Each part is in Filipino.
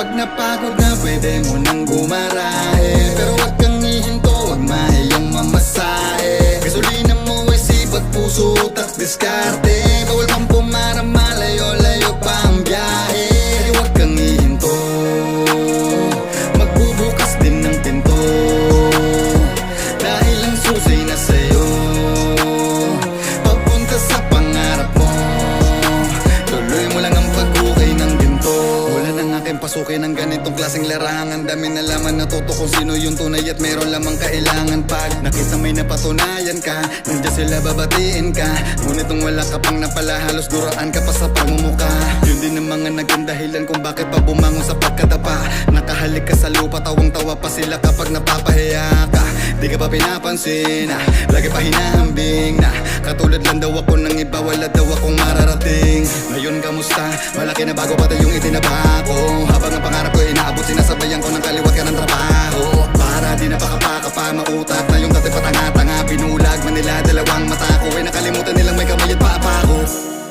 Kapag napagod na pwede mo nang gumarahe, pero wag kang hihinto, wag mahiyang mamasahe. Gasolina mo ay sipag, puso at diskarte. Bawal pang pumarama, layo-layo pa ang biyahe. Kaya wag kang hihinto, magbubukas din ng pinto, dahil ang susi na sa'yo, papunta sa pangarap mo. Tuloy mo lang ang pag-ukay ng ginto. Wala nang aking pasukin ng ganitong klaseng larangan. Dami na laman, natuto kung sino yung tunay at meron lamang kailangan. Pag nakita may napatunayan ka, nandiyan sila babatiin ka. Ngunit nung wala ka pang napala, halos duraan ka pa sa pagmumuka. Yun din ang mga naging dahilan kung bakit pa bumangon sa pagkadapa. Nakahalik ka sa lupa, tawang-tawa pa sila kapag napapahiya ka. Di ka pa pinapansin, lagi pa hinahambing na katulad lang daw ako ng iba, wala daw akong mararating. Ngayon kamusta? Malaki na bago pati yung itinaba ko. Habang ang pangarap ko inaabot, sinasabayan ko ng kaliwat ka ng trabaho. Para di napakapaka pa, mautak na yung dati patanga-tanga. Pinulag man nila dalawang mata ko, ay nakalimutan nilang may kamay at paapa ko.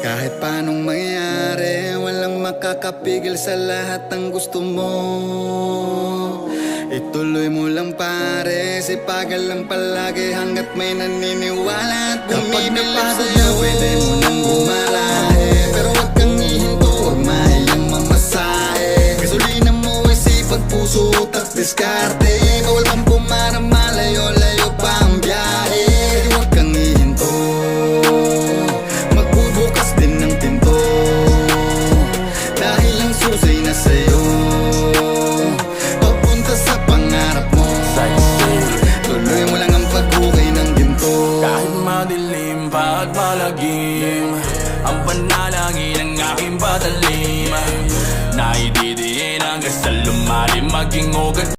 Kahit paanong mangyari, walang makakapigil sa lahat ng gusto mo. Ituloy mo lang pare, sipagan lang palagi hanggat may naniniwala at bumibili sa'yo. Pwede mo nang gumarahe, pero wag kang hihinto, wag mahiyang mamasahe. Gasolina mo ay sipag, puso at diskarte. Bawal pang pumarama, layo-layo pa ang biyahe. Kaya wag kang hihinto, magbubukas din ng pinto, dahil ang susi na sa'yo, papunta sa pangarap mo. Tuloy mo lang ang pag-ukay ng ginto. Kahit madilim pa at malagim, ang panalangin ng aking patalim, naididiin hanggang sa lumalim, maging ugat